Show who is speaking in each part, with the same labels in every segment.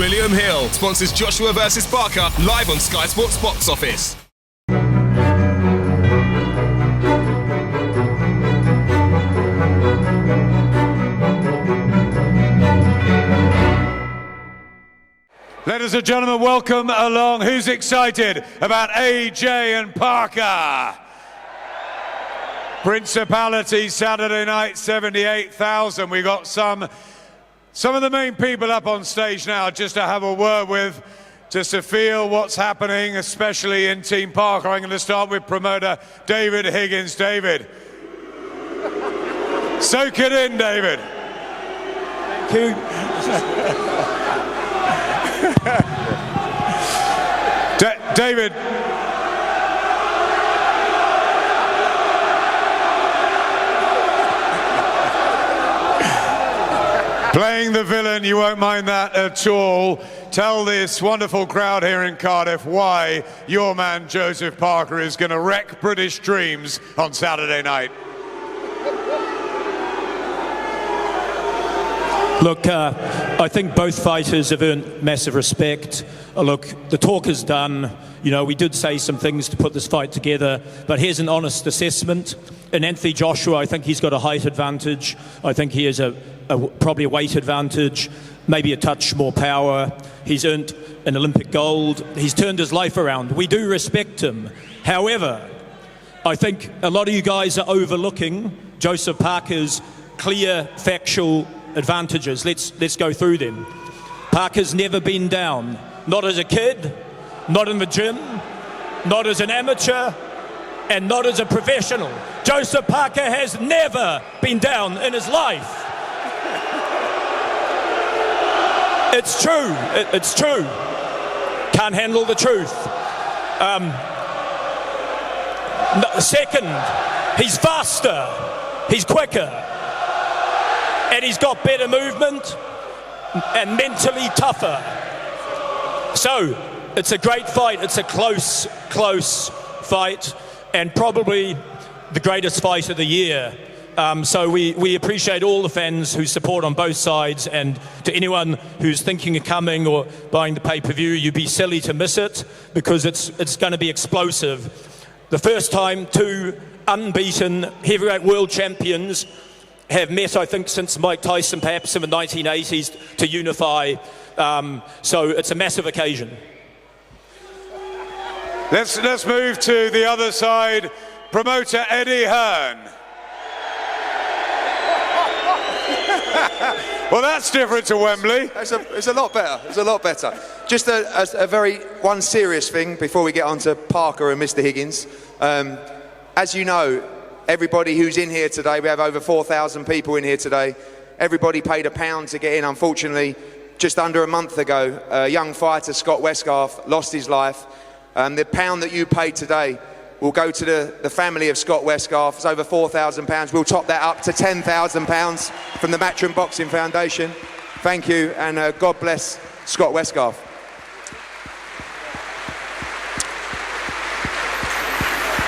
Speaker 1: William Hill sponsors Joshua vs Parker live on Sky Sports Box Office.
Speaker 2: Ladies and gentlemen, welcome along. Who's excited about AJ and Parker? Principality Saturday night, 78,000. We got some of the main people up on stage now just to have a word with, just to feel what's happening, especially in Team Parker. I'm going to start with promoter David Higgins. David. Soak it in, David.
Speaker 3: Thank you.
Speaker 2: David. Playing the villain, you won't mind that at all. Tell this wonderful crowd here in Cardiff why your man Joseph Parker is going to wreck British dreams on Saturday night.
Speaker 3: Look, I think both fighters have earned massive respect. Look, the talk is done. You know, we did say some things to put this fight together, but here's an honest assessment. In Anthony Joshua, I think he's got a height advantage. I think he has probably a weight advantage, maybe a touch more power. He's earned an Olympic gold. He's turned his life around. We do respect him. However, I think a lot of you guys are overlooking Joseph Parker's clear, factual advantages. Let's go through them. Parker's never been down. Not as a kid, not in the gym, not as an amateur, and not as a professional. Joseph Parker has never been down in his life. It's true. It's true. Can't handle the truth. Second, he's faster. He's quicker. And he's got better movement and mentally tougher. So, it's a great fight. It's a close fight, and probably the greatest fight of the year. So we appreciate all the fans who support on both sides, and to anyone who's thinking of coming or buying the pay-per-view, you'd be silly to miss it, because it's going to be explosive. The first time two unbeaten heavyweight world champions have met, I think, since Mike Tyson, perhaps in the 1980s, to unify. So it's a massive occasion.
Speaker 2: Let's move to the other side. Promoter Eddie Hearn. Well, that's different to Wembley.
Speaker 4: It's a lot better. It's a lot better. Just a very one serious thing before we get on to Parker and Mr. Higgins. As you know, everybody who's in here today, we have over 4,000 people in here today. Everybody paid £1 to get in. Unfortunately, just under a month ago, a young fighter, Scott Westgarth, lost his life. The pound that you paid today will go to the family of Scott Westgarth. It's over £4,000. We'll top that up to £10,000 from the Matchroom Boxing Foundation. Thank you, and God bless Scott Westgarth.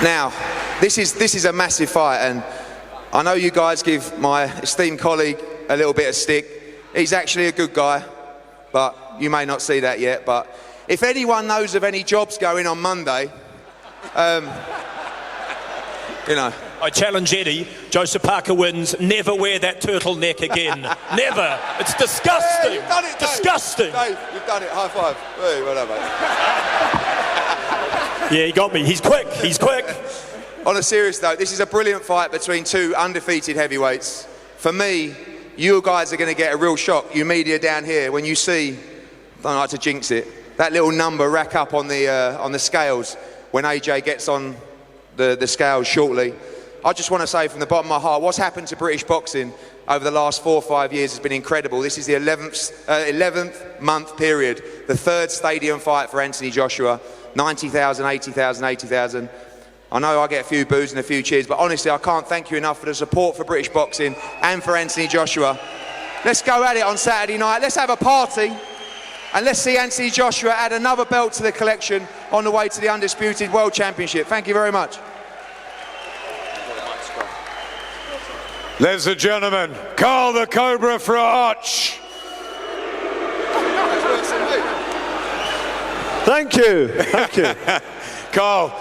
Speaker 4: Now, this is a massive fight, and I know you guys give my esteemed colleague a little bit of stick. He's actually a good guy, but you may not see that yet. But if anyone knows of any jobs going on Monday, you know.
Speaker 3: I challenge Eddie. Joseph Parker wins. Never wear that turtleneck again. Never. It's disgusting.
Speaker 4: Yeah, you've done it, Dave.
Speaker 3: Disgusting.
Speaker 4: Dave, you've done it. High five. Hey, well done, mate.
Speaker 3: Yeah, he got me. He's quick. He's quick.
Speaker 4: On a serious note, this is a brilliant fight between two undefeated heavyweights. For me, you guys are going to get a real shock, you media down here, when you see, I don't like to jinx it, that little number rack up on the scales when AJ gets on the scales shortly. I just want to say from the bottom of my heart, what's happened to British boxing over the last 4 or 5 years has been incredible. This is the 11th month period, the third stadium fight for Anthony Joshua. 90,000, 80,000, 80,000. I know I get a few boos and a few cheers, but honestly, I can't thank you enough for the support for British boxing and for Anthony Joshua. Let's go at it on Saturday night. Let's have a party, and let's see Anthony Joshua add another belt to the collection on the way to the Undisputed World Championship. Thank you very much.
Speaker 2: Ladies and gentlemen, Carl the Cobra for Arch.
Speaker 5: Thank you. Thank you.
Speaker 2: Carl,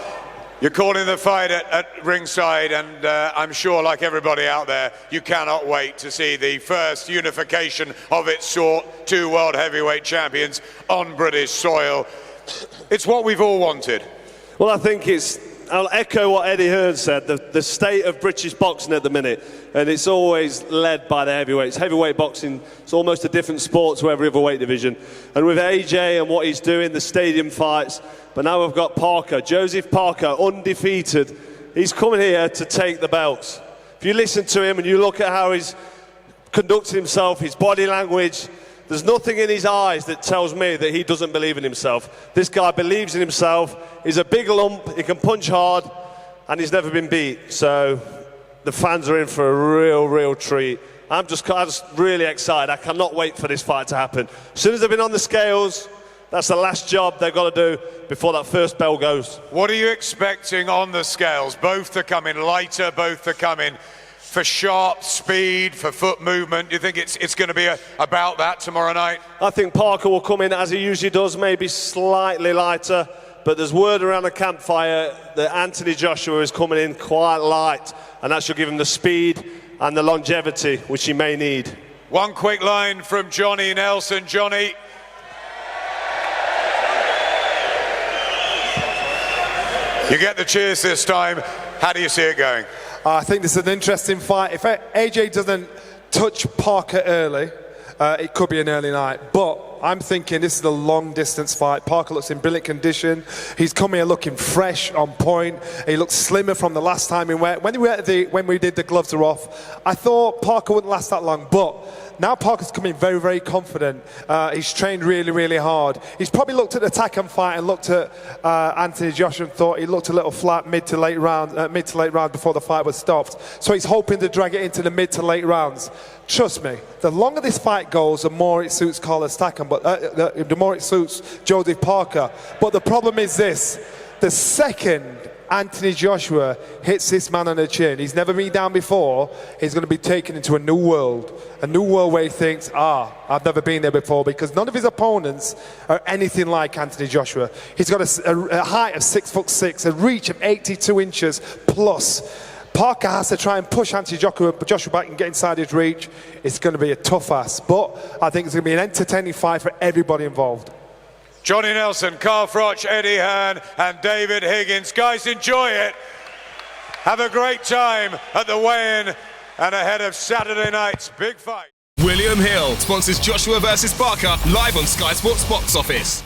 Speaker 2: you're calling the fight at ringside, and I'm sure, like everybody out there, you cannot wait to see the first unification of its sort, two world heavyweight champions on British soil. It's what we've all wanted.
Speaker 5: Well, I think I'll echo what Eddie Hearn said, the state of British boxing at the minute, and it's always led by the heavyweights. Heavyweight boxing is almost a different sport to every other weight division. And with AJ and what he's doing, the stadium fights, but now we've got Parker, Joseph Parker, undefeated. He's coming here to take the belts. If you listen to him and you look at how he's conducting himself, his body language, there's nothing in his eyes that tells me that he doesn't believe in himself. This guy believes in himself. He's a big lump, he can punch hard, and he's never been beat. So the fans are in for a real treat. I'm just really excited. I cannot wait for this fight to happen. As soon as they've been on the scales, that's the last job they've got to do before that first bell goes.
Speaker 2: What are you expecting on the scales? Both to come in lighter, both to come in for sharp speed, for foot movement. Do you think it's going to be about that tomorrow night?
Speaker 5: I think Parker will come in as he usually does, maybe slightly lighter, but there's word around the campfire that Anthony Joshua is coming in quite light, and that should give him the speed and the longevity which he may need.
Speaker 2: One quick line from Johnny Nelson. Johnny. You get the cheers this time. How do you see it going?
Speaker 6: I think this is an interesting fight. If AJ doesn't touch Parker early, it could be an early night. But I'm thinking this is a long-distance fight. Parker looks in brilliant condition. He's come here looking fresh, on point. He looks slimmer from the last time he went. When we did the gloves are off, I thought Parker wouldn't last that long. But now Parker's coming very, very confident. He's trained really, really hard. He's probably looked at the Takam fight and looked at Anthony Joshua and thought he looked a little flat mid to late round before the fight was stopped. So he's hoping to drag it into the mid to late rounds. Trust me, the longer this fight goes, the more it suits Carlos Takam, but the more it suits Joseph Parker. But the problem is this: the second Anthony Joshua hits this man on the chin, he's never been down before, he's going to be taken into a new world where he thinks, I've never been there before, because none of his opponents are anything like Anthony Joshua. He's got a height of 6'6", a reach of 82 inches plus. Parker has to try and push Anthony Joshua back and get inside his reach. It's going to be a tough ask, but I think it's going to be an entertaining fight for everybody involved.
Speaker 2: Johnny Nelson, Carl Froch, Eddie Hearn and David Higgins. Guys, enjoy it. Have a great time at the weigh-in and ahead of Saturday night's big fight.
Speaker 1: William Hill sponsors Joshua versus Parker live on Sky Sports Box Office.